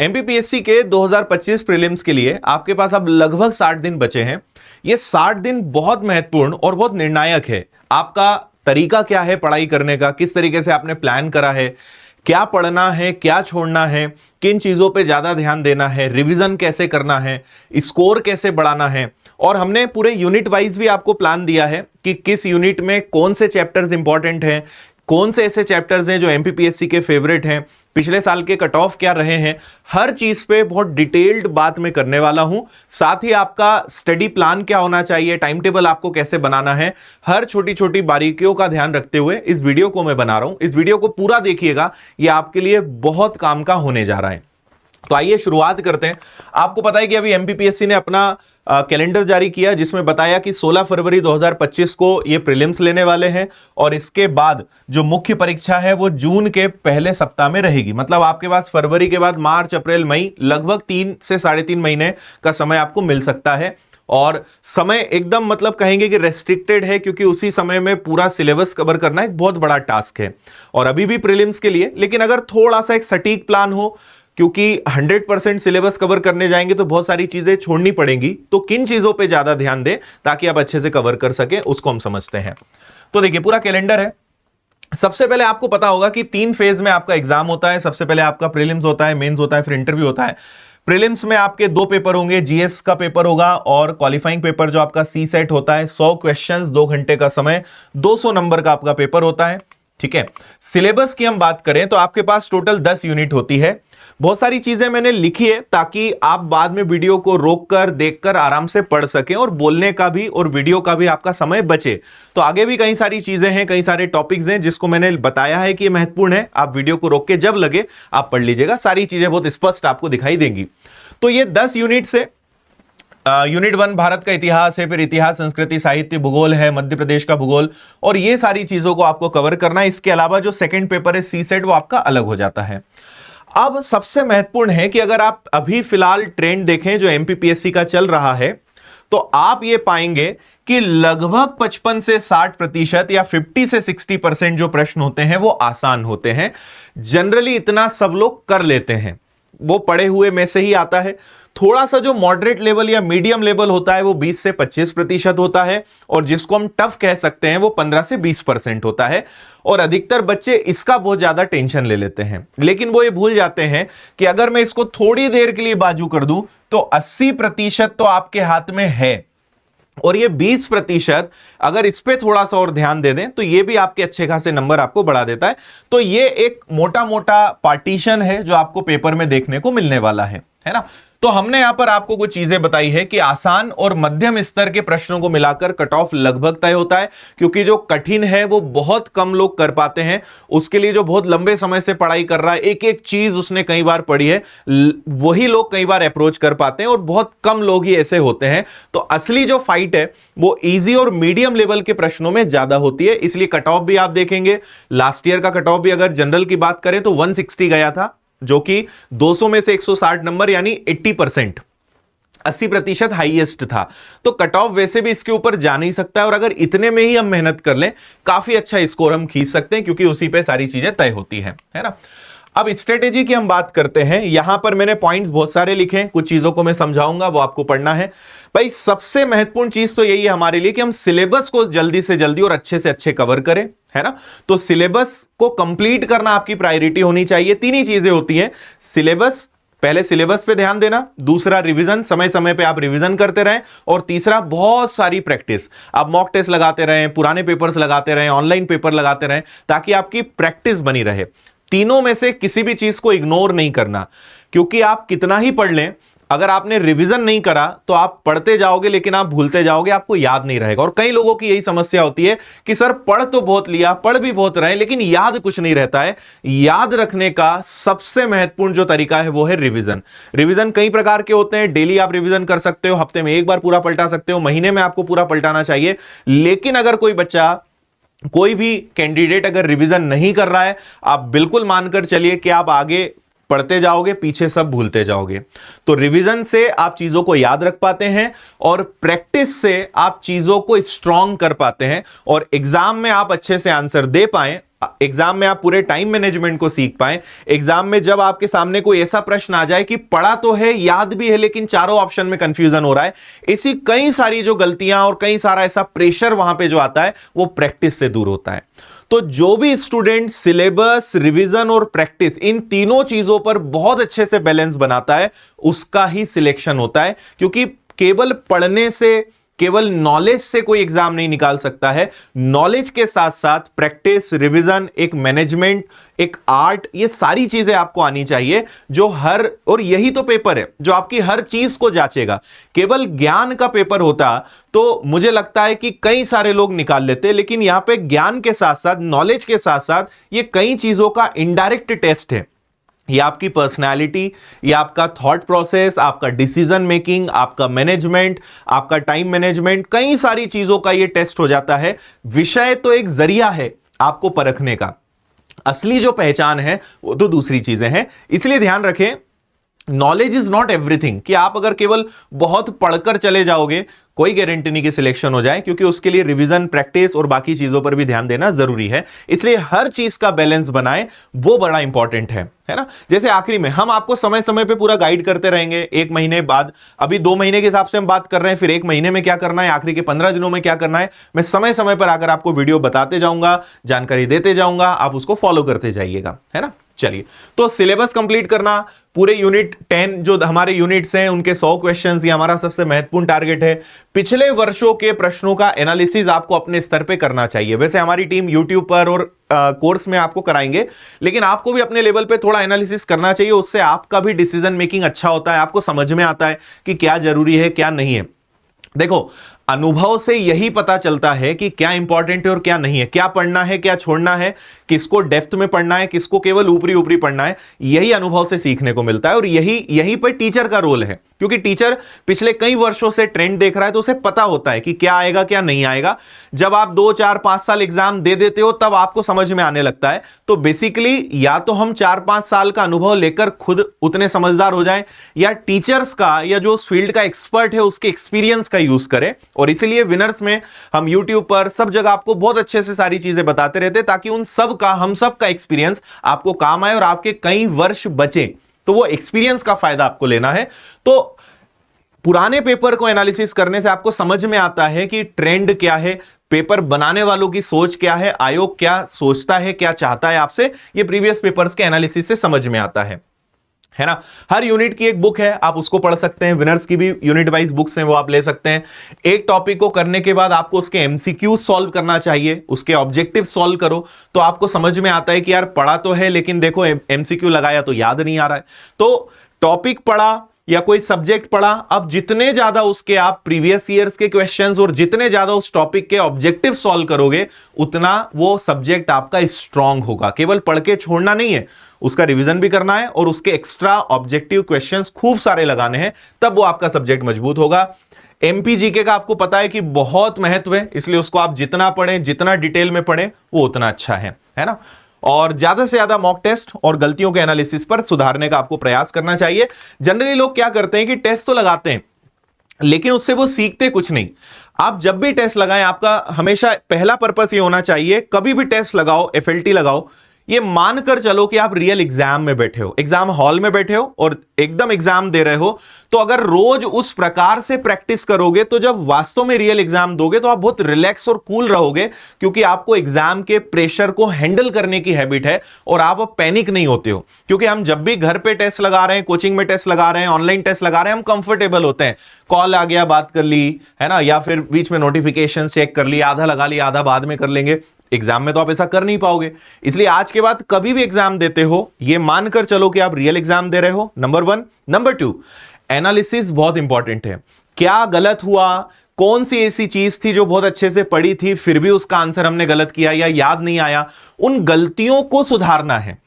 MPPSC के 2025 prelims के लिए आपके पास अब लगभग 60 दिन बचे हैं। ये 60 दिन बहुत महत्वपूर्ण और बहुत निर्णायक है। आपका तरीका क्या है पढ़ाई करने का, किस तरीके से आपने प्लान करा है, क्या पढ़ना है, क्या छोड़ना है, किन चीजों पे ज्यादा ध्यान देना है, रिवीजन कैसे करना है, स्कोर कैसे बढ़ाना है। और हमने पूरे यूनिट वाइज भी आपको प्लान दिया है कि किस यूनिट में कौन से चैप्टर्स इंपॉर्टेंट हैं, कौन से ऐसे चैप्टर्स हैं जो एमपीपीएससी के फेवरेट हैं, पिछले साल के कट ऑफ क्या रहे हैं। हर चीज पे बहुत डिटेल्ड बात मैं करने वाला हूं। साथ ही आपका स्टडी प्लान क्या होना चाहिए, टाइम टेबल आपको कैसे बनाना है, हर छोटी छोटी बारीकियों का ध्यान रखते हुए इस वीडियो को मैं बना रहा हूं। इस वीडियो को पूरा देखिएगा, यह आपके लिए बहुत काम का होने जा रहा है। तो आइए शुरुआत करते हैं। आपको पता है कि अभी एमपीपीएससी ने अपना कैलेंडर जारी किया जिसमें बताया कि 16 फरवरी 2025 को ये प्रीलिम्स लेने वाले हैं और इसके बाद जो मुख्य परीक्षा है वो जून के पहले सप्ताह में रहेगी। मतलब आपके पास फरवरी के बाद मार्च, अप्रैल, मई लगभग 3 से 3.5 महीने का समय आपको मिल सकता है। और समय एकदम मतलब कहेंगे कि रेस्ट्रिक्टेड है, क्योंकि उसी समय में पूरा सिलेबस कवर करना एक बहुत बड़ा टास्क है और अभी भी प्रीलिम्स के लिए। लेकिन अगर थोड़ा सा एक सटीक प्लान हो, क्योंकि 100% सिलेबस कवर करने जाएंगे तो बहुत सारी चीजें छोड़नी पड़ेंगी, तो किन चीजों पे ज्यादा ध्यान दें ताकि आप अच्छे से कवर कर सके, उसको हम समझते हैं। तो देखिए पूरा कैलेंडर है। सबसे पहले आपको पता होगा कि 3 फेज में आपका एग्जाम होता है। सबसे पहले आपका प्रीलिम्स होता है, मेंस होता है, फिर इंटरव्यू होता है। प्रीलिम्स में आपके 2 पेपर होंगे, जीएस का पेपर होगा और क्वालिफाइंग पेपर जो आपका सी सेट होता है। 100 क्वेश्चंस, 2 घंटे का समय, 200 नंबर का आपका पेपर होता है। ठीक है। सिलेबस की हम बात करें तो आपके पास टोटल 10 यूनिट होती है। बहुत सारी चीजें मैंने लिखी है ताकि आप बाद में वीडियो को रोककर देखकर आराम से पढ़ सकें और बोलने का भी और वीडियो का भी आपका समय बचे। तो आगे भी कई सारी चीजें हैं, कई सारे टॉपिक्स हैं जिसको मैंने बताया है कि ये महत्वपूर्ण है। आप वीडियो को रोक के जब लगे आप पढ़ लीजिएगा, सारी चीजें बहुत स्पष्ट आपको दिखाई देंगी। तो ये 10 यूनिट से यूनिट 1 भारत का इतिहास है, फिर इतिहास, संस्कृति, साहित्य, भूगोल है, मध्य प्रदेश का भूगोल, और ये सारी चीजों को आपको कवर करना है। इसके अलावा जो सेकंड पेपर है सी सेट, वो आपका अलग हो जाता है। अब सबसे महत्वपूर्ण है कि अगर आप अभी फिलहाल ट्रेंड देखें जो एमपीपीएससी का चल रहा है, तो आप ये पाएंगे कि लगभग 55 से 60% या 50 से 60% जो प्रश्न होते हैं वो आसान होते हैं। जनरली इतना सब लोग कर लेते हैं, वो पढ़े हुए में से ही आता है। थोड़ा सा जो मॉडरेट लेवल या मीडियम लेवल होता है वो 20 से 25% होता है, और जिसको हम टफ कह सकते हैं वो 15 से 20% होता है। और अधिकतर बच्चे इसका बहुत ज्यादा टेंशन ले लेते हैं, लेकिन वो ये भूल जाते हैं कि अगर मैं इसको थोड़ी देर के लिए बाजू कर दूं तो 80% तो आपके हाथ में है, और ये 20% अगर इस पे थोड़ा सा और ध्यान दे दें तो ये भी आपके अच्छे खासे नंबर आपको बढ़ा देता है। तो ये एक मोटा मोटा पार्टीशन है जो आपको पेपर में देखने को मिलने वाला है ना। तो हमने यहां पर आपको कुछ चीजें बताई है कि आसान और मध्यम स्तर के प्रश्नों को मिलाकर कट ऑफ लगभग तय होता है, क्योंकि जो कठिन है वो बहुत कम लोग कर पाते हैं। उसके लिए जो बहुत लंबे समय से पढ़ाई कर रहा है, एक एक चीज उसने कई बार पढ़ी है, वही लोग कई बार अप्रोच कर पाते हैं और बहुत कम लोग ही ऐसे होते हैं। तो असली जो फाइट है वो इजी और मीडियम लेवल के प्रश्नों में ज्यादा होती है। इसलिए कट ऑफ भी आप देखेंगे, लास्ट ईयर का कट ऑफ भी अगर जनरल की बात करें तो 160 गया था, जो कि 200 में से 160 नंबर यानी 80%, 80% हाईएस्ट था। तो कट ऑफ वैसे भी इसके ऊपर जा नहीं सकता है, और अगर इतने में ही हम मेहनत कर लें काफी अच्छा स्कोर हम खींच सकते हैं, क्योंकि उसी पे सारी चीजें तय होती है ना। अब स्ट्रेटेजी की हम बात करते हैं। यहां पर मैंने पॉइंट्स बहुत सारे लिखे हैं, कुछ चीजों को मैं समझाऊंगा, वो आपको पढ़ना है। भाई सबसे महत्वपूर्ण चीज तो यही है हमारे लिए कि हम सिलेबस को जल्दी से जल्दी और अच्छे से अच्छे कवर करें, है ना। तो सिलेबस को कंप्लीट करना आपकी प्रायोरिटी होनी चाहिए। 3 ही चीजें होती हैं, सिलेबस, पहले सिलेबस पे ध्यान देना, दूसरा रिवीजन, समय समय पे आप रिवीजन करते रहें, और तीसरा बहुत सारी प्रैक्टिस। आप मॉक टेस्ट लगाते रहें, पुराने पेपर्स लगाते रहें, ऑनलाइन पेपर लगाते रहें, ताकि आपकी प्रैक्टिस बनी रहे। तीनों में से किसी भी चीज को इग्नोर नहीं करना, क्योंकि आप कितना ही पढ़ लें, अगर आपने रिवीजन नहीं करा तो आप पढ़ते जाओगे लेकिन आप भूलते जाओगे, आपको याद नहीं रहेगा। और कई लोगों की यही समस्या होती है कि सर पढ़ तो बहुत लिया, पढ़ भी बहुत रहे, लेकिन याद कुछ नहीं रहता है। याद रखने का सबसे महत्वपूर्ण जो तरीका है वो है रिवीजन। रिवीजन कई प्रकार के होते हैं। डेली आप रिवीजन कर सकते हो, हफ्ते में 1 बार पूरा पलटा सकते हो, महीने में आपको पूरा पलटाना चाहिए। लेकिन अगर कोई बच्चा, कोई भी कैंडिडेट अगर रिवीजन नहीं कर रहा है, आप बिल्कुल मानकर चलिए कि आप आगे पढ़ते जाओगे, पीछे सब भूलते जाओगे। तो रिवीजन से आप चीजों को याद रख पाते हैं, और प्रैक्टिस से आप चीजों को स्ट्रांग कर पाते हैं, और एग्जाम में आप अच्छे से आंसर दे पाएं, एग्जाम में आप पूरे टाइम मैनेजमेंट को सीख पाए, एग्जाम में जब आपके सामने कोई ऐसा प्रश्न आ जाए कि पढ़ा तो है, याद भी है, लेकिन चारों ऑप्शन में कंफ्यूजन हो रहा है, ऐसी कई सारी जो गलतियां और कई सारा ऐसा प्रेशर वहां पे जो आता है वो प्रैक्टिस से दूर होता है। तो जो भी स्टूडेंट सिलेबस, रिवीजन और प्रैक्टिस इन तीनों चीजों पर बहुत अच्छे से बैलेंस बनाता है उसका ही सिलेक्शन होता है, क्योंकि केवल पढ़ने से, केवल नॉलेज से कोई एग्जाम नहीं निकाल सकता है। नॉलेज के साथ साथ प्रैक्टिस, रिवीजन, एक मैनेजमेंट, एक आर्ट, ये सारी चीजें आपको आनी चाहिए जो और यही तो पेपर है जो आपकी हर चीज को जांचेगा। केवल ज्ञान का पेपर होता तो मुझे लगता है कि कई सारे लोग निकाल लेते, लेकिन यहां पे ज्ञान के साथ साथ, नॉलेज के साथ साथ ये कई चीजों का इनडायरेक्ट टेस्ट है। ये आपकी पर्सनालिटी, ये आपका थॉट प्रोसेस, आपका डिसीजन मेकिंग, आपका मैनेजमेंट, आपका टाइम मैनेजमेंट, कई सारी चीजों का ये टेस्ट हो जाता है। विषय तो एक जरिया है आपको परखने का, असली जो पहचान है वो तो दूसरी चीजें हैं। इसलिए ध्यान रखें, नॉलेज इज नॉट एवरीथिंग, कि आप अगर केवल बहुत पढ़कर चले जाओगे कोई गारंटी नहीं कि सिलेक्शन हो जाए, क्योंकि उसके लिए रिवीजन, प्रैक्टिस और बाकी चीजों पर भी ध्यान देना जरूरी है। इसलिए हर चीज का बैलेंस बनाएं, वो बड़ा इंपॉर्टेंट है ना। जैसे आखिरी में हम आपको समय समय पे पूरा गाइड करते रहेंगे, 1 महीने बाद, अभी 2 महीने के हिसाब से हम बात कर रहे हैं, फिर 1 महीने में क्या करना है, आखिरी के 15 दिनों में क्या करना है, मैं समय समय पर आकर आपको वीडियो बताते जाऊंगा, जानकारी देते जाऊंगा, आप उसको फॉलो करते जाइएगा, है ना। चलिए, तो सिलेबस कंप्लीट करना, पूरे यूनिट 10 जो हमारे यूनिट्स हैं उनके 100 क्वेश्चंस, ये हमारा सबसे महत्वपूर्ण टारगेट है। पिछले वर्षों के प्रश्नों का एनालिसिस आपको अपने स्तर पे करना चाहिए। वैसे हमारी टीम यूट्यूब पर और कोर्स में आपको कराएंगे, लेकिन आपको भी अपने लेवल पे थोड़ा एनालिसिस करना चाहिए, उससे आपका भी डिसीजन मेकिंग अच्छा होता है, आपको समझ में आता है कि क्या जरूरी है क्या नहीं है। देखो, अनुभव से यही पता चलता है कि क्या इंपॉर्टेंट है और क्या नहीं है, क्या पढ़ना है क्या छोड़ना है, किसको डेप्थ में पढ़ना है, किसको केवल ऊपरी ऊपरी पढ़ना है। यही अनुभव से सीखने को मिलता है, और यही पर टीचर का रोल है, क्योंकि टीचर पिछले कई वर्षों से ट्रेंड देख रहा है, तो उसे पता होता है कि क्या आएगा क्या नहीं आएगा। जब आप 2, 4, 5 साल एग्जाम दे देते हो तब आपको समझ में आने लगता है। तो बेसिकली या तो हम 4-5 साल का अनुभव लेकर खुद उतने समझदार हो जाएं, या टीचर्स का या जो उस फील्ड का एक्सपर्ट है उसके एक्सपीरियंस का यूज करें। और इसीलिए विनर्स में हम यूट्यूब पर सब जगह आपको बहुत अच्छे से सारी चीजें बताते रहते, ताकि उन सब का, हम सब का एक्सपीरियंस आपको काम आए और आपके कई वर्ष बचे। तो वो एक्सपीरियंस का फायदा आपको लेना है। तो पुराने पेपर को एनालिसिस करने से आपको समझ में आता है कि ट्रेंड क्या है, पेपर बनाने वालों की सोच क्या है, आयोग क्या सोचता है, क्या चाहता है आपसे, ये प्रीवियस पेपर्स के एनालिसिस से समझ में आता है ना। हर यूनिट की एक बुक है, आप उसको पढ़ सकते हैं। विनर्स की भी यूनिट वाइज बुक्स हैं, वो आप ले सकते हैं। एक टॉपिक को करने के बाद आपको उसके एमसीक्यू सॉल्व करना चाहिए, उसके ऑब्जेक्टिव सॉल्व करो, तो आपको समझ में आता है कि यार पढ़ा तो है, लेकिन देखो एमसीक्यू लगाया तो याद नहीं आ रहा है। तो टॉपिक पढ़ा या कोई सब्जेक्ट पढ़ा, अब जितने ज्यादा उसके आप प्रीवियस ईयर्स के क्वेश्चंस और जितने ज्यादा उस टॉपिक के ऑब्जेक्टिव सॉल्व करोगे, उतना वो सब्जेक्ट आपका स्ट्रांग होगा। केवल पढ़ के छोड़ना नहीं है, उसका रिवीजन भी करना है और उसके एक्स्ट्रा ऑब्जेक्टिव क्वेश्चंस खूब सारे लगाने हैं, तब वो आपका सब्जेक्ट मजबूत होगा। एमपीजीके का आपको पता है कि बहुत महत्व है, इसलिए उसको आप जितना पढ़ें, जितना डिटेल में पढ़ें, वो उतना अच्छा है ना। और ज्यादा से ज्यादा मॉक टेस्ट और गलतियों के एनालिसिस पर सुधारने का आपको प्रयास करना चाहिए। जनरली लोग क्या करते हैं कि टेस्ट तो लगाते हैं, लेकिन उससे वो सीखते कुछ नहीं। आप जब भी टेस्ट लगाएं, आपका हमेशा पहला पर्पस ये होना चाहिए, कभी भी टेस्ट लगाओ, एफएलटी लगाओ, ये मानकर चलो कि आप रियल एग्जाम में बैठे हो, एग्जाम हॉल में बैठे हो और एकदम एग्जाम दे रहे हो। तो अगर रोज उस प्रकार से प्रैक्टिस करोगे, तो जब वास्तव में रियल एग्जाम दोगे तो आप बहुत रिलैक्स और कूल रहोगे, क्योंकि आपको एग्जाम के प्रेशर को हैंडल करने की हैबिट है और आप अब पैनिक नहीं होते हो। क्योंकि हम जब भी घर पे टेस्ट लगा रहे हैं, कोचिंग में टेस्ट लगा रहे हैं, ऑनलाइन टेस्ट लगा रहे हैं, हम कंफर्टेबल होते हैं। कॉल आ गया, बात कर ली, है ना, या फिर बीच में नोटिफिकेशन चेक कर ली, आधा लगा लिया, आधा बाद में कर लेंगे। एग्जाम में तो आप ऐसा कर नहीं पाओगे। इसलिए आज के बाद कभी भी एग्जाम देते हो, ये मानकर चलो कि आप रियल एग्जाम दे रहे हो, नंबर 1। नंबर 2, एनालिसिस बहुत इंपॉर्टेंट है। क्या गलत हुआ, कौन सी ऐसी चीज थी जो बहुत अच्छे से पढ़ी थी फिर भी उसका आंसर हमने गलत किया या याद नहीं आया, उन गलतियों को सुधारना है।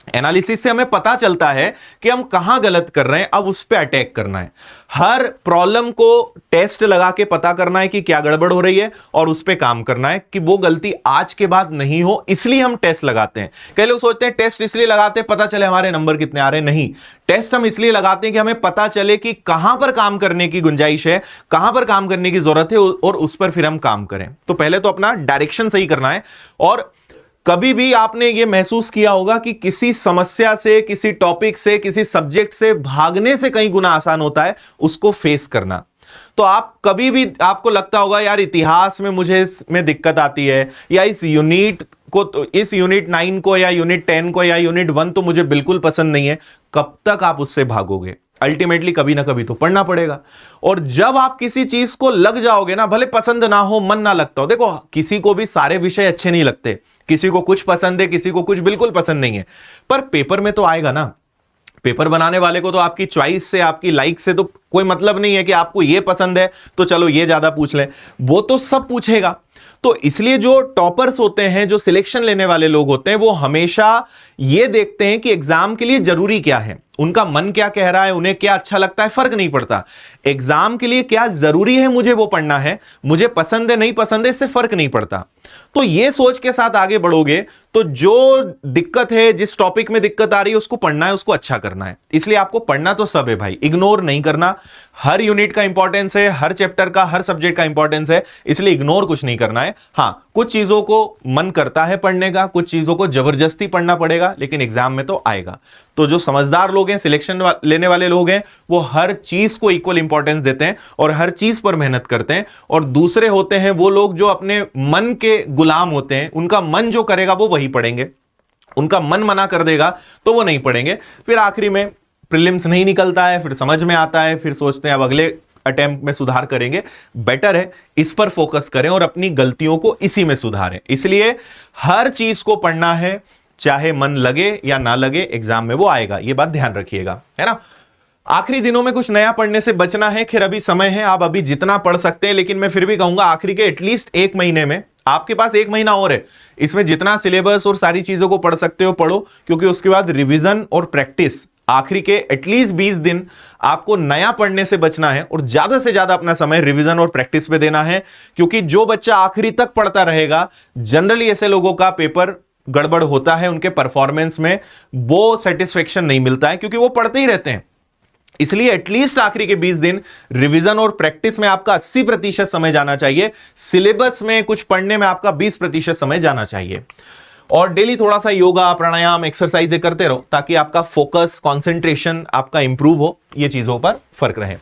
एनालिसिस से हमें पता चलता है कि हम कहां गलत कर रहे हैं, अब उस पर अटैक करना है। हर प्रॉब्लम को टेस्ट लगा के पता करना है कि क्या गड़बड़ हो रही है और उस पर काम करना है कि वो गलती आज के बाद नहीं हो। इसलिए हम टेस्ट लगाते हैं। कई लोग सोचते हैं टेस्ट इसलिए लगाते हैं पता चले हमारे नंबर कितने आ रहे हैं। नहीं, टेस्ट हम इसलिए लगाते हैं कि हमें पता चले कि कहां पर काम करने की गुंजाइश है, कहां पर काम करने की जरूरत है और उस पर फिर हम काम करें। तो पहले तो अपना डायरेक्शन सही करना है। और कभी भी आपने ये महसूस किया होगा कि किसी समस्या से, किसी टॉपिक से, किसी सब्जेक्ट से भागने से कई गुना आसान होता है उसको फेस करना। तो आप कभी भी, आपको लगता होगा यार इतिहास में मुझे इसमें दिक्कत आती है, या इस यूनिट को, तो इस यूनिट 9 को या यूनिट 10 को या यूनिट 1 तो मुझे बिल्कुल पसंद नहीं है। कब तक आप उससे भागोगे? अल्टीमेटली कभी ना कभी तो पढ़ना पड़ेगा। और जब आप किसी चीज को लग जाओगे ना, भले पसंद ना हो, मन ना लगता हो, देखो किसी को भी सारे विषय अच्छे नहीं लगते, किसी को कुछ पसंद है, किसी को कुछ बिल्कुल पसंद नहीं है, पर पेपर में तो आएगा ना। पेपर बनाने वाले को तो आपकी चॉइस से, आपकी लाइक से तो कोई मतलब नहीं है कि आपको ये पसंद है तो चलो ये ज्यादा पूछ लें, वो तो सब पूछेगा। तो इसलिए जो टॉपर्स होते हैं, जो सिलेक्शन लेने वाले लोग होते हैं, वो हमेशा ये देखते हैं कि एग्जाम के लिए जरूरी क्या है, उनका मन क्या कह रहा है, उन्हें क्या अच्छा लगता है, फर्क नहीं पड़ता। एग्जाम के लिए क्या जरूरी है मुझे वो पढ़ना है, मुझे पसंद है नहीं पसंद है इससे फर्क नहीं पड़ता। तो ये सोच के साथ आगे बढ़ोगे तो जो दिक्कत है, जिस टॉपिक में दिक्कत आ रही है उसको पढ़ना है, उसको अच्छा करना है। इसलिए आपको पढ़ना तो सब है भाई, इग्नोर नहीं करना। हर यूनिट का इंपॉर्टेंस है, हर चैप्टर का, हर सब्जेक्ट का इंपॉर्टेंस है, इसलिए इग्नोर कुछ नहीं करना है। हां, कुछ चीजों को मन करता है पढ़ने का, कुछ चीजों को जबरदस्ती पढ़ना पड़ेगा, लेकिन एग्जाम में तो आएगा। तो जो समझदार लोग हैं, सिलेक्शन लेने वाले लोग हैं, वो हर चीज को इक्वल इंपॉर्टेंस देते हैं और हर चीज पर मेहनत करते हैं। और दूसरे होते हैं वो लोग जो अपने मन के गुलाम होते हैं, उनका मन जो करेगा वो वही पढ़ेंगे, उनका मन मना कर देगा तो वो नहीं पढ़ेंगे। फिर आखिरी में प्रीलिम्स नहीं निकलता है, फिर समझ में आता है, फिर सोचते हैं अब अगले अटेम्प्ट में सुधार करेंगे। बेटर है इस पर फोकस करें और अपनी गलतियों को इसी में सुधारें। इसलिए हर चीज को पढ़ना है, चाहे मन लगे या ना लगे, एग्जाम में वो आएगा, ये बात ध्यान रखिएगा, है ना। आखिरी दिनों में कुछ नया पढ़ने से बचना है। खैर अभी समय है, आप अभी जितना पढ़ सकते हैं, लेकिन मैं फिर भी कहूंगा आखिरी के एटलीस्ट 1 महीने में, आपके पास 1 महीना और है, इसमें जितना सिलेबस और सारी चीजों को पढ़ सकते हो पढ़ो, क्योंकि उसके बाद रिवीजन और प्रैक्टिस, आखिरी के एटलीस्ट 20 दिन आपको नया पढ़ने से बचना है और ज्यादा से ज्यादा अपना समय रिवीजन और प्रैक्टिस पे देना है। क्योंकि जो बच्चा आखिरी तक पढ़ता रहेगा, जनरली ऐसे लोगों का पेपर गड़बड़ होता है, उनके परफॉर्मेंस में वो सेटिस्फेक्शन नहीं मिलता है, क्योंकि वो पढ़ते ही रहते हैं। इसलिए एटलीस्ट आखिरी के 20 दिन रिवीजन और प्रैक्टिस में आपका 80% समय जाना चाहिए, सिलेबस में कुछ पढ़ने में आपका 20% समय जाना चाहिए। और डेली थोड़ा सा योगा, प्राणायाम, एक्सरसाइज करते रहो, ताकि आपका फोकस, कंसंट्रेशन आपका इंप्रूव हो, ये चीजों पर फर्क रहे।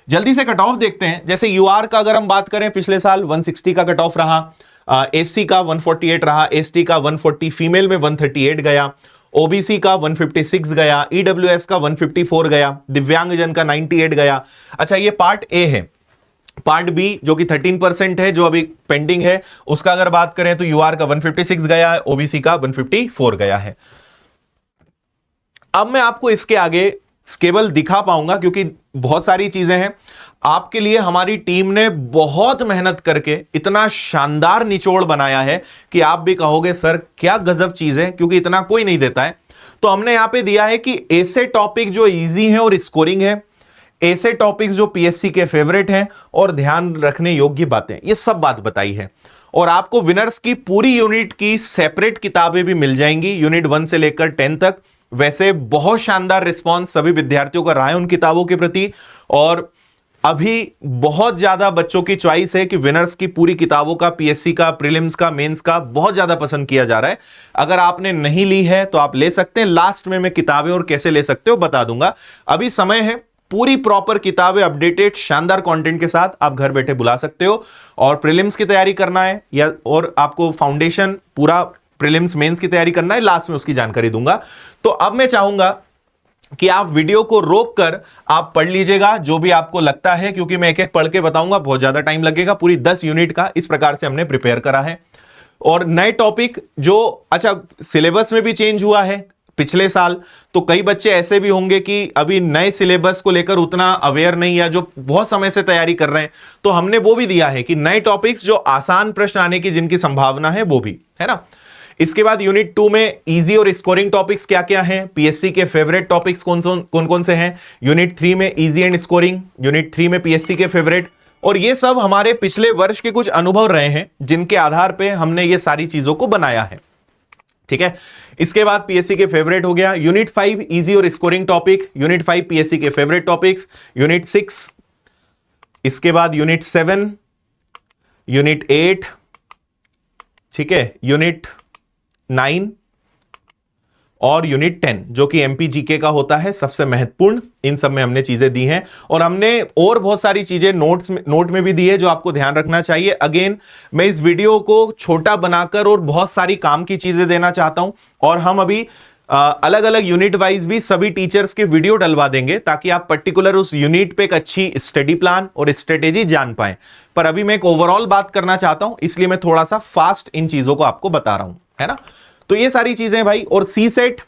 जल्दी से कट ऑफ देखते हैं। जैसे यूआर का अगर हम बात करें, पिछले साल 160 का कट ऑफ रहा, एससी का 148 रहा, एसटी का 140, फीमेल में 138 गया, ओबीसी का 156 गया, ईडब्ल्यूएस का 154 गया, दिव्यांगजन का 98 गया। अच्छा, ये पार्ट ए है। पार्ट बी जो कि 13% है, जो अभी पेंडिंग है, उसका अगर बात करें तो यूआर का 156 गया है, ओबीसी का 154 गया है। अब मैं आपको इसके आगे केवल दिखा पाऊंगा क्योंकि बहुत सारी चीजें हैं। आपके लिए हमारी टीम ने बहुत मेहनत करके इतना शानदार निचोड़ बनाया है कि आप भी कहोगे सर क्या गजब चीज है, क्योंकि इतना कोई नहीं देता है। तो हमने यहां पे दिया है कि ऐसे टॉपिक जो इजी हैं और स्कोरिंग है, ऐसे टॉपिक्स जो पीएससी के फेवरेट हैं और ध्यान रखने योग्य बातें, ये सब बात बताई है। और आपको विनर्स की पूरी यूनिट की सेपरेट किताबें भी मिल जाएंगी, यूनिट 1 से लेकर 10 तक। वैसे बहुत शानदार रिस्पांस सभी विद्यार्थियों का रहा है उन किताबों के प्रति, और अभी बहुत ज्यादा बच्चों की चॉइस है कि विनर्स की पूरी किताबों का, पीएससी का, प्रीलिम्स का, मेंस का बहुत ज्यादा पसंद किया जा रहा है। अगर आपने नहीं ली है तो आप ले सकते हैं, लास्ट में मैं किताबें और कैसे ले सकते हो बता दूंगा। अभी समय है, पूरी प्रॉपर किताबें अपडेटेड शानदार कंटेंट के साथ आप घर बैठे बुला सकते हो। और प्रीलिम्स की तैयारी करना है या और आपको फाउंडेशन पूरा प्रीलिम्स मेंस की तैयारी करना है, लास्ट में उसकी जानकारी दूंगा। तो अब मैं चाहूंगा कि आप वीडियो को रोककर आप पढ़ लीजिएगा जो भी आपको लगता है, क्योंकि मैं एक एक पढ़ के बताऊंगा, बहुत ज्यादा टाइम लगेगा। पूरी 10 यूनिट का इस प्रकार से हमने प्रिपेयर करा है। और नए टॉपिक जो, अच्छा सिलेबस में भी चेंज हुआ है पिछले साल, तो कई बच्चे ऐसे भी होंगे कि अभी नए सिलेबस को लेकर उतना अवेयर नहीं है, जो बहुत समय से तैयारी कर रहे हैं, तो हमने वो भी दिया है कि नए टॉपिक्स जो आसान प्रश्न आने की जिनकी संभावना है वो भी है ना। इसके बाद यूनिट 2 में इजी और स्कोरिंग टॉपिक्स क्या क्या हैं, पीएससी के फेवरेट टॉपिक्स कौन कौन से हैं। यूनिट 3 में इजी एंड स्कोरिंग, यूनिट 3 में पीएससी के फेवरेट। और ये सब हमारे पिछले वर्ष के कुछ अनुभव रहे हैं जिनके आधार पे हमने ये सारी चीजों को बनाया है, ठीक है। इसके बाद पीएससी के फेवरेट हो गया, यूनिट 5 इजी और स्कोरिंग टॉपिक, यूनिट 5 पीएससी के फेवरेट टॉपिक्स, यूनिट 6, इसके बाद यूनिट 7, यूनिट 8, ठीक है, यूनिट 9 और यूनिट 10 जो कि एमपीजीके का होता है सबसे महत्वपूर्ण। इन सब में हमने चीजें दी हैं और हमने और बहुत सारी चीजें नोट में भी दी है जो आपको ध्यान रखना चाहिए। अगेन मैं इस वीडियो को छोटा बनाकर और बहुत सारी काम की चीजें देना चाहता हूं और हम अभी अलग अलग यूनिट वाइज भी सभी टीचर्स के वीडियो डलवा देंगे ताकि आप पर्टिकुलर उस यूनिट पे एक अच्छी स्टडी प्लान और स्ट्रेटेजी जान पाएं। पर अभी मैं एक ओवरऑल बात करना चाहता हूं, इसलिए मैं थोड़ा सा फास्ट इन चीजों को आपको बता रहा हूं, है ना। तो ये सारी चीजें भाई, और सी सेट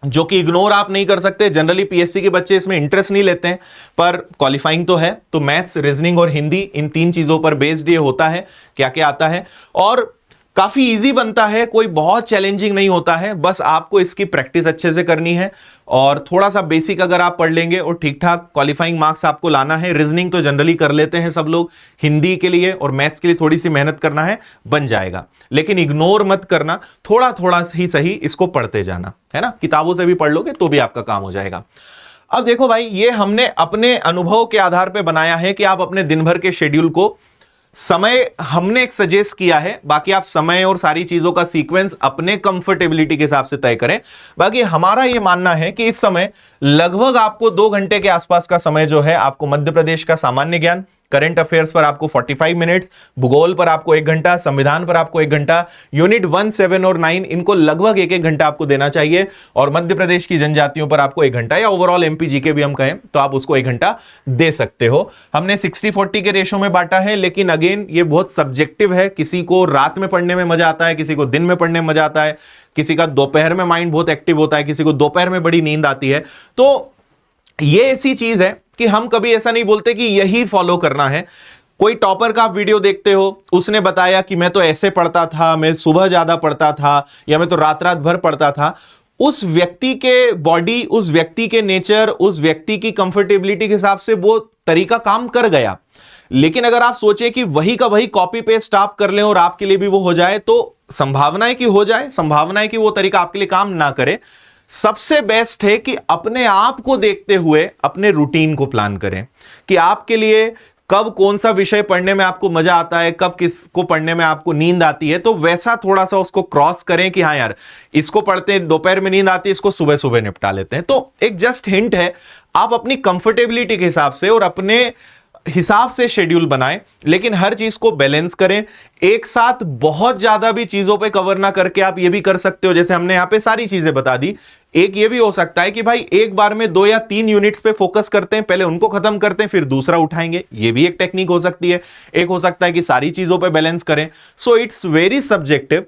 जो कि इग्नोर आप नहीं कर सकते। जनरली पीएससी के बच्चे इसमें इंटरेस्ट नहीं लेते हैं, पर क्वालिफाइंग तो है। तो मैथ्स, रीजनिंग और हिंदी, इन 3 चीजों पर बेस्ड ये होता है, क्या क्या आता है, और काफी इजी बनता है, कोई बहुत चैलेंजिंग नहीं होता है। बस आपको इसकी प्रैक्टिस अच्छे से करनी है और थोड़ा सा बेसिक अगर आप पढ़ लेंगे और ठीक ठाक क्वालिफाइंग मार्क्स आपको लाना है। रीजनिंग तो जनरली कर लेते हैं सब लोग, हिंदी के लिए और मैथ्स के लिए थोड़ी सी मेहनत करना है, बन जाएगा। लेकिन इग्नोर मत करना, थोड़ा थोड़ा ही सही इसको पढ़ते जाना, है ना। किताबों से भी पढ़ लोगे तो भी आपका काम हो जाएगा। अब देखो भाई, ये हमने अपने अनुभव के आधार पर बनाया है कि आप अपने दिन भर के शेड्यूल को, समय हमने एक सजेस्ट किया है, बाकी आप समय और सारी चीजों का सीक्वेंस अपने कंफर्टेबिलिटी के हिसाब से तय करें। बाकी हमारा यह मानना है कि इस समय लगभग आपको 2 घंटे के आसपास का समय जो है, आपको मध्य प्रदेश का सामान्य ज्ञान, करंट अफेयर्स पर आपको 45 मिनट्स, भूगोल पर आपको 1 घंटा, संविधान पर आपको 1 घंटा, यूनिट 1, 7 और 9 इनको लगभग 1-1 घंटा आपको देना चाहिए, और मध्य प्रदेश की जनजातियों पर आपको 1 घंटा, या ओवरऑल एमपीजीके भी हम कहें तो आप उसको 1 घंटा दे सकते हो। हमने 60-40 के रेशो में बांटा है, लेकिन अगेन ये बहुत सब्जेक्टिव है। किसी को रात में पढ़ने में मजा आता है, किसी को दिन में पढ़ने में मजा आता है, किसी का दोपहर में माइंड बहुत एक्टिव होता है, किसी को दोपहर में बड़ी नींद आती है। तो ये ऐसी चीज है कि हम कभी ऐसा नहीं बोलते कि यही फॉलो करना है। कोई टॉपर का आप वीडियो देखते हो, उसने बताया कि मैं तो ऐसे पढ़ता था, मैं सुबह ज्यादा पढ़ता था, या मैं तो रात रात भर पढ़ता था। उस व्यक्ति के बॉडी, उस व्यक्ति के नेचर, उस व्यक्ति की कंफर्टेबिलिटी के हिसाब से वो तरीका काम कर गया। लेकिन अगर आप सोचें कि वही का वही कॉपी पेस्ट आप कर लें और आपके लिए भी वो हो जाए, तो संभावना है कि हो जाए, संभावना है कि वो तरीका आपके लिए काम ना करे। सबसे बेस्ट है कि अपने आप को देखते हुए अपने रूटीन को प्लान करें कि आपके लिए कब कौन सा विषय पढ़ने में आपको मजा आता है, कब किसको पढ़ने में आपको नींद आती है। तो वैसा थोड़ा सा उसको क्रॉस करें कि हाँ यार, इसको पढ़ते हैं दोपहर में नींद आती है, इसको सुबह सुबह निपटा लेते हैं। तो एक जस्ट हिंट है, आप अपनी कंफर्टेबिलिटी के हिसाब से और अपने हिसाब से शेड्यूल बनाएं, लेकिन हर चीज को बैलेंस करें। एक साथ बहुत ज्यादा भी चीजों पे कवर ना करके आप ये भी कर सकते हो, जैसे हमने यहां पे सारी चीजें बता दी। एक ये भी हो सकता है कि भाई एक बार में 2 या 3 यूनिट्स पे फोकस करते हैं, पहले उनको खत्म करते हैं, फिर दूसरा उठाएंगे। ये भी एक टेक्निक हो सकती है। एक हो सकता है कि सारी चीजों पे बैलेंस करें। So it's very subjective,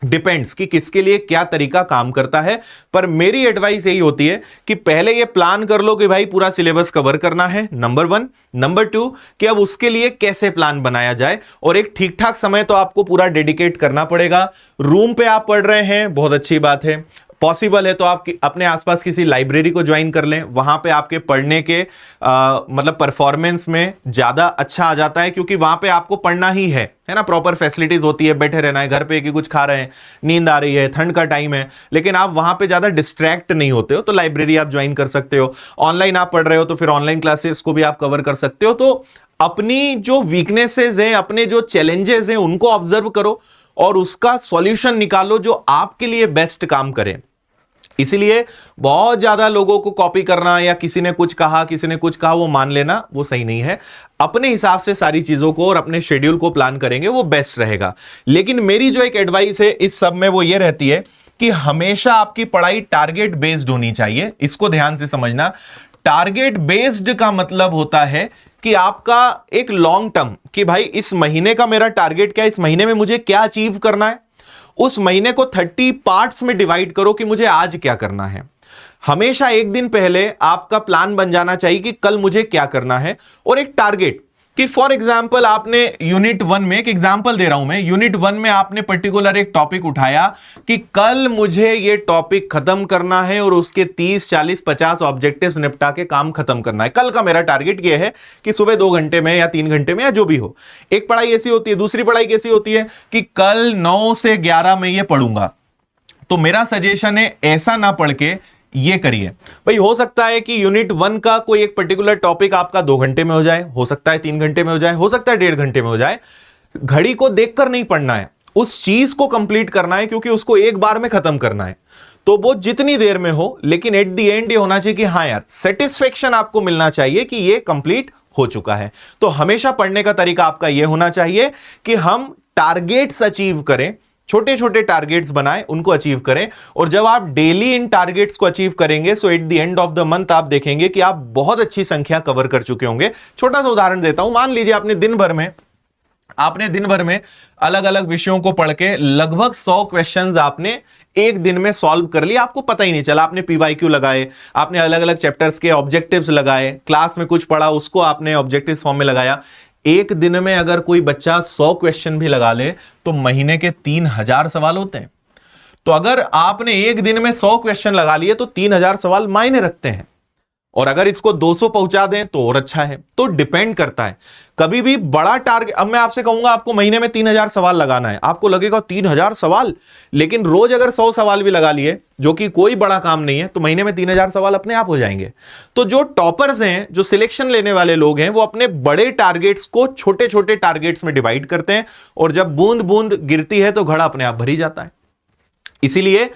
depends कि किसके लिए क्या तरीका काम करता है। पर मेरी एडवाइस यही होती है कि पहले ये प्लान कर लो कि भाई पूरा सिलेबस कवर करना है, नंबर 1। नंबर 2 कि अब उसके लिए कैसे प्लान बनाया जाए, और एक ठीक ठाक समय तो आपको पूरा डेडिकेट करना पड़ेगा। रूम पे आप पढ़ रहे हैं, बहुत अच्छी बात है। पॉसिबल है तो आप अपने आसपास किसी लाइब्रेरी को ज्वाइन कर लें, वहां पे आपके पढ़ने के मतलब परफॉर्मेंस में ज्यादा अच्छा आ जाता है, क्योंकि वहां पे आपको पढ़ना ही है ना। प्रॉपर फैसिलिटीज होती है, बैठे रहना है, घर पे कि कुछ खा रहे हैं, नींद आ रही है, ठंड का टाइम है, लेकिन आप वहां पे ज्यादा डिस्ट्रैक्ट नहीं होते हो, तो लाइब्रेरी आप ज्वाइन कर सकते हो। ऑनलाइन आप पढ़ रहे हो तो फिर ऑनलाइन क्लासेस को भी आप कवर कर सकते हो। तो अपनी जो वीकनेसेस हैं, अपने जो चैलेंजेस हैं, उनको ऑब्जर्व करो और उसका सॉल्यूशन निकालो जो आपके लिए बेस्ट काम करे। इसीलिए बहुत ज्यादा लोगों को कॉपी करना, या किसी ने कुछ कहा, किसी ने कुछ कहा, वो मान लेना, वो सही नहीं है। अपने हिसाब से सारी चीजों को और अपने शेड्यूल को प्लान करेंगे, वो बेस्ट रहेगा। लेकिन मेरी जो एक एडवाइस है इस सब में, वो ये रहती है कि हमेशा आपकी पढ़ाई टारगेट बेस्ड होनी चाहिए। इसको ध्यान से समझना। टारगेट बेस्ड का मतलब होता है कि आपका एक लॉन्ग टर्म, कि भाई इस महीने का मेरा टारगेट क्या है, इस महीने में मुझे क्या अचीव करना है। उस महीने को 30 पार्ट्स में डिवाइड करो कि मुझे आज क्या करना है। हमेशा एक दिन पहले आपका प्लान बन जाना चाहिए कि कल मुझे क्या करना है, और एक टारगेट कि फॉर एग्जाम्पल आपने यूनिट 1 में, एक एग्जाम्पल दे रहा हूं मैं, यूनिट 1 में आपने पर्टिकुलर एक टॉपिक उठाया कि कल मुझे ये टॉपिक खत्म करना है और उसके 30, 40, 50 ऑब्जेक्टिव्स निपटा के काम खत्म करना है। कल का मेरा टारगेट ये है कि सुबह 2 घंटे में या 3 घंटे में या जो भी हो। एक पढ़ाई ऐसी होती है। दूसरी पढ़ाई कैसी होती है कि कल 9 से 11 में ये पढ़ूंगा। तो मेरा सजेशन है ऐसा ना पढ़ के ये करिए। भाई हो सकता है कि यूनिट 1 का कोई एक पर्टिकुलर टॉपिक आपका 2 घंटे में हो जाए, हो सकता है 3 घंटे में हो जाए, हो सकता है 1.5 घंटे में हो जाए। घड़ी को देखकर नहीं पढ़ना है, उस चीज को कंप्लीट करना है, क्योंकि उसको एक बार में खत्म करना है, तो वो जितनी देर में हो, लेकिन एट द एंड ये होना चाहिए कि हाँ यार, सेटिस्फेक्शन आपको मिलना चाहिए कि ये कंप्लीट हो चुका है। तो हमेशा पढ़ने का तरीका आपका ये होना चाहिए कि हम टारगेट्स अचीव करें, छोटे छोटे टारगेट्स बनाएं, उनको अचीव करें। और जब आप डेली इन टारगेट्स को अचीव करेंगे, so at the end of the month आप देखेंगे कि आप बहुत अच्छी संख्या कवर कर चुके होंगे। छोटा सा उदाहरण देता हूं, मान लीजिए आपने दिन भर में अलग अलग विषयों को पढ़ के लगभग 100 क्वेश्चंस आपने एक दिन में सॉल्व कर लिया, आपको पता ही नहीं चला। आपने पीवाईक्यू लगाए, आपने अलग अलग चैप्टर्स के ऑब्जेक्टिव्स लगाए, क्लास में कुछ पढ़ा उसको आपने ऑब्जेक्टिव्स फॉर्म में लगाया। एक दिन में अगर कोई बच्चा 100 क्वेश्चन भी लगा ले तो महीने के 3000 सवाल होते हैं। तो अगर आपने एक दिन में 100 क्वेश्चन लगा लिए तो 3000 सवाल मायने रखते हैं, और अगर इसको 200 पहुंचा दें तो और अच्छा है। तो डिपेंड करता है, कभी भी बड़ा टारगेट। अब मैं आपसे कहूंगा आपको महीने में 3000 सवाल लगाना है, आपको लगेगा 3000 सवाल, लेकिन रोज अगर 100 सवाल भी लगा लिए, जो कि कोई बड़ा काम नहीं है, तो महीने में 3000 सवाल अपने आप हो जाएंगे। तो जो टॉपर्स हैं, जो सिलेक्शन लेने वाले लोग हैं, वो अपने बड़े टारगेट्स को छोटे छोटे टारगेट्स में डिवाइड करते हैं, और जब बूंद बूंद गिरती है तो घड़ा अपने आप भरी जाता है। इसीलिए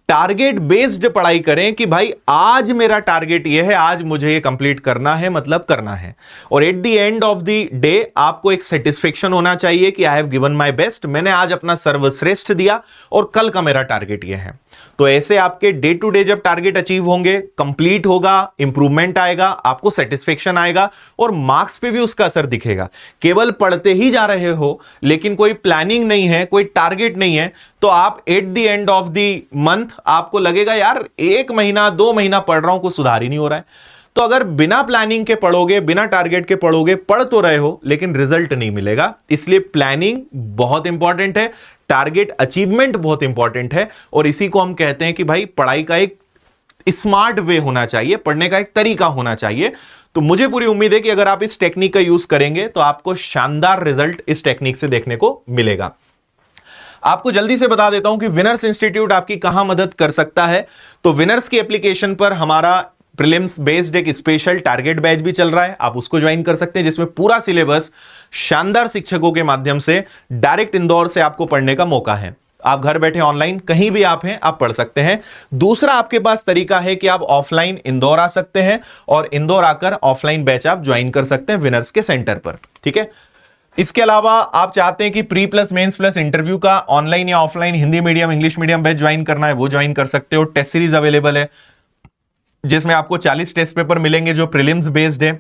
टारगेट बेस्ड पढ़ाई करें कि भाई आज मेरा टारगेट ये है, आज मुझे ये कंप्लीट करना है, मतलब करना है। और eight the end of the day आपको एक सेटिस्फेक्शन होना चाहिए कि I have given my best, मैंने आज अपना सर्वश्रेष्ठ दिया और कल का मेरा टारगेट ये है। तो ऐसे आपके डे टू डे जब टारगेट अचीव होंगे, कंप्लीट होगा, इंप्रूवमेंट आएगा, आपको सेटिस्फेक्शन आएगा, और मार्क्स पे भी उसका असर दिखेगा। केवल पढ़ते ही जा रहे हो लेकिन कोई प्लानिंग नहीं है, कोई टारगेट नहीं है, तो आप eight the end of the month आपको लगेगा यार 1 महीना 2 महीना पढ़ रहा हूं, कुछ सुधार ही नहीं हो रहा है। तो अगर बिना प्लानिंग के पढ़ोगे, बिना टारगेट के पढ़ोगे, पढ़ तो रहे हो लेकिन रिजल्ट नहीं मिलेगा। इसलिए प्लानिंग बहुत इंपॉर्टेंट है, टारगेट अचीवमेंट बहुत इंपॉर्टेंट है, और इसी को हम कहते हैं कि भाई पढ़ाई का एक स्मार्ट वे होना चाहिए, पढ़ने का एक तरीका होना चाहिए। तो मुझे पूरी उम्मीद है कि अगर आप इस टेक्निक का यूज करेंगे तो आपको शानदार रिजल्ट इस टेक्निक से देखने को मिलेगा। आपको जल्दी से बता देता हूं कि विनर्स इंस्टीट्यूट आपकी कहां मदद कर सकता है। तो विनर्स की एप्लीकेशन पर हमारा प्रीलिम्स बेस्ड एक स्पेशल टारगेट बैच भी चल रहा है, आप उसको ज्वाइन कर सकते हैं, जिसमें पूरा सिलेबस शानदार शिक्षकों के माध्यम से डायरेक्ट इंदौर से आपको पढ़ने का मौका है। आप घर बैठे ऑनलाइन कहीं भी आप हैं, आप पढ़ सकते हैं। दूसरा आपके पास तरीका है कि आप ऑफलाइन इंदौर आ सकते हैं, और इंदौर आकर ऑफलाइन बैच आप ज्वाइन कर सकते हैं विनर्स के सेंटर पर, ठीक है। इसके अलावा आप चाहते हैं कि pre plus mains plus interview का ऑनलाइन या offline Hindi medium English medium batch join करना है, वो ज्वाइन कर सकते हो। टेस्ट सीरीज अवेलेबल है, जिसमें आपको 40 टेस्ट पेपर मिलेंगे जो प्रीलिम्स बेस्ड है,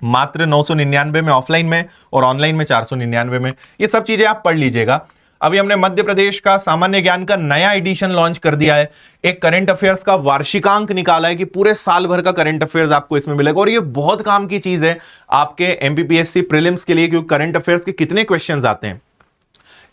मात्र 999 में ऑफलाइन में, और ऑनलाइन में 499 में। ये सब चीजें आप पढ़ लीजिएगा। अभी हमने मध्य प्रदेश का सामान्य ज्ञान का नया एडिशन लॉन्च कर दिया है, एक करंट अफेयर्स का वार्षिकांक निकाला है कि पूरे साल भर का करंट अफेयर्स आपको इसमें मिलेगा, और ये बहुत काम की चीज है आपके एमपीपीएससी प्रीलिम्स के लिए, क्योंकि करंट अफेयर्स के कितने क्वेश्चंस आते हैं,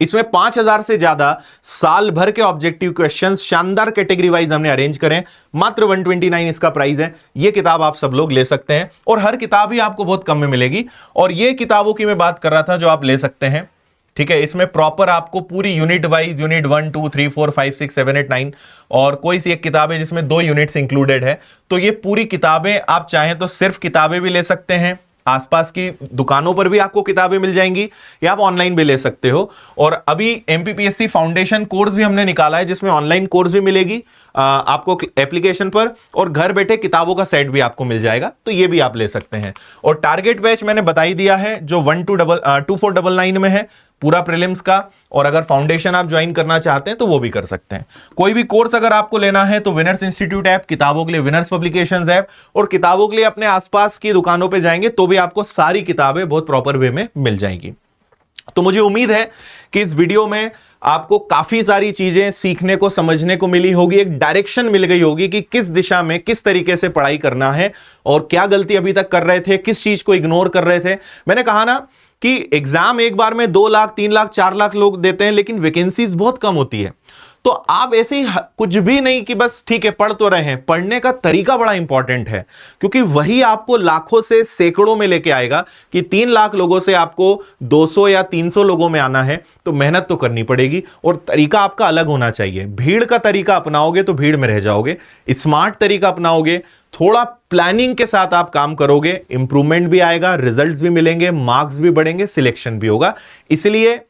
इसमें 5000 से ज्यादा साल भर के ऑब्जेक्टिव क्वेश्चंस शानदार कैटेगरी वाइज हमने अरेंज करें। मात्र 129 इसका प्राइस है। ये किताब आप सब लोग ले सकते हैं, और हर किताब ही आपको बहुत कम में मिलेगी। और ये किताबों की मैं बात कर रहा था जो आप ले सकते हैं, ठीक है। इसमें प्रॉपर आपको पूरी यूनिट वाइज, यूनिट 1 2 3 4 5 6 7 8 9, और कोई सी एक किताब है जिसमें 2 यूनिट्स इंक्लूडेड है। तो ये पूरी किताबें आप चाहें तो सिर्फ किताबें भी ले सकते हैं, आसपास की दुकानों पर भी आपको किताबें मिल जाएंगी, या आप ऑनलाइन भी ले सकते हो। और अभी एमपीपीएससी फाउंडेशन कोर्स भी हमने निकाला है, जिसमें ऑनलाइन कोर्स भी मिलेगी आपको एप्लीकेशन पर, और घर बैठे किताबों का सेट भी आपको मिल जाएगा, तो ये भी आप ले सकते हैं। और टारगेट बैच मैंने बता ही दिया है, जो 2499 में है पूरा प्रीलिम्स का, और अगर फाउंडेशन आप ज्वाइन करना चाहते हैं तो वो भी कर सकते हैं। कोई भी कोर्स अगर आपको लेना है तो विनर्स इंस्टीट्यूट ऐप, किताबों के लिए विनर्स पब्लिकेशंस ऐप, और किताबों के लिए अपने आसपास की दुकानों पे जाएंगे तो भी आपको सारी किताबें बहुत प्रॉपर वे में मिल जाएंगी। तो मुझे उम्मीद है कि इस वीडियो में आपको काफी सारी चीजें सीखने को, समझने को मिली होगी, एक डायरेक्शन मिल गई होगी कि किस दिशा में, किस तरीके से पढ़ाई करना है, और क्या गलती अभी तक कर रहे थे, किस चीज को इग्नोर कर रहे थे। मैंने कहा ना कि एग्जाम एक बार में 2 लाख 3 लाख 4 लाख लोग देते हैं, लेकिन वैकेंसीज बहुत कम होती है। तो आप ऐसे ही कुछ भी नहीं कि बस ठीक है पढ़ तो रहे हैं, पढ़ने का तरीका बड़ा इंपॉर्टेंट है, क्योंकि वही आपको लाखों से सैकड़ों में लेके आएगा। कि 3 लाख लोगों से आपको 200 या 300 लोगों में आना है, तो मेहनत तो करनी पड़ेगी, और तरीका आपका अलग होना चाहिए। भीड़ का तरीका अपनाओगे तो भीड़ में रह जाओगे, स्मार्ट तरीका अपनाओगे, थोड़ा प्लानिंग के साथ आप काम करोगे, इंप्रूवमेंट भी आएगा, रिजल्ट्स भी मिलेंगे, मार्क्स भी बढ़ेंगे, सिलेक्शन भी होगा। इसलिए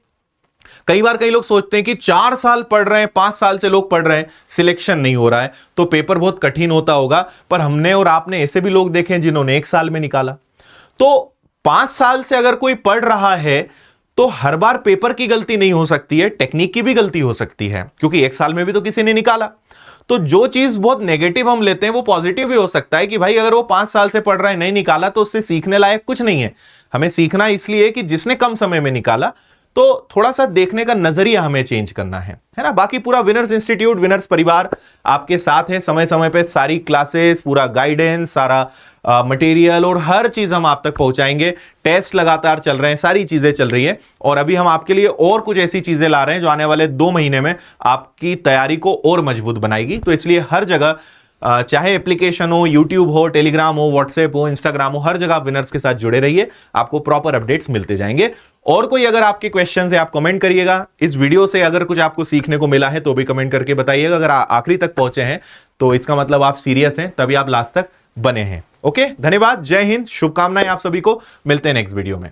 कई बार कई लोग सोचते हैं कि 4 साल पढ़ रहे हैं, 5 साल से लोग पढ़ रहे हैं, सिलेक्शन नहीं हो रहा है तो पेपर बहुत कठिन होता होगा। पर हमने और आपने ऐसे भी लोग देखे हैं जिन्होंने 1 साल में निकाला। तो 5 साल से अगर कोई पढ़ रहा है तो हर बार पेपर की गलती नहीं हो सकती है, टेक्निक की भी गलती हो सकती है, क्योंकि 1 साल में भी तो किसी ने निकाला। तो जो चीज बहुत नेगेटिव हम लेते हैं वो पॉजिटिव भी हो सकता है कि भाई अगर वो 5 साल से पढ़ रहा है, नहीं निकाला, तो उससे सीखने लायक कुछ नहीं है। हमें सीखना इसलिए कि जिसने कम समय में निकाला, तो थोड़ा सा देखने का नजरिया हमें चेंज करना है ना। बाकी पूरा विनर्स इंस्टीट्यूट, विनर्स परिवार आपके साथ है, समय समय पे सारी क्लासेस, पूरा गाइडेंस, सारा मटेरियल और हर चीज हम आप तक पहुंचाएंगे। टेस्ट लगातार चल रहे हैं, सारी चीजें चल रही है, और अभी हम आपके लिए और कुछ ऐसी चीजें ला रहे हैं जो आने वाले 2 महीने में आपकी तैयारी को और मजबूत बनाएगी। तो इसलिए हर जगह, चाहे एप्लीकेशन हो, यूट्यूब हो, टेलीग्राम हो, व्हाट्सएप हो, इंस्टाग्राम हो, हर जगह आप विनर्स के साथ जुड़े रहिए, आपको प्रॉपर अपडेट्स मिलते जाएंगे। और कोई अगर आपके क्वेश्चन है आप कमेंट करिएगा। इस वीडियो से अगर कुछ आपको सीखने को मिला है तो भी कमेंट करके बताइएगा। अगर आखिरी तक पहुंचे हैं तो इसका मतलब आप सीरियस हैं, तभी आप लास्ट तक बने हैं। ओके, धन्यवाद, जय हिंद, शुभकामनाएं आप सभी को। मिलते हैं नेक्स्ट वीडियो में।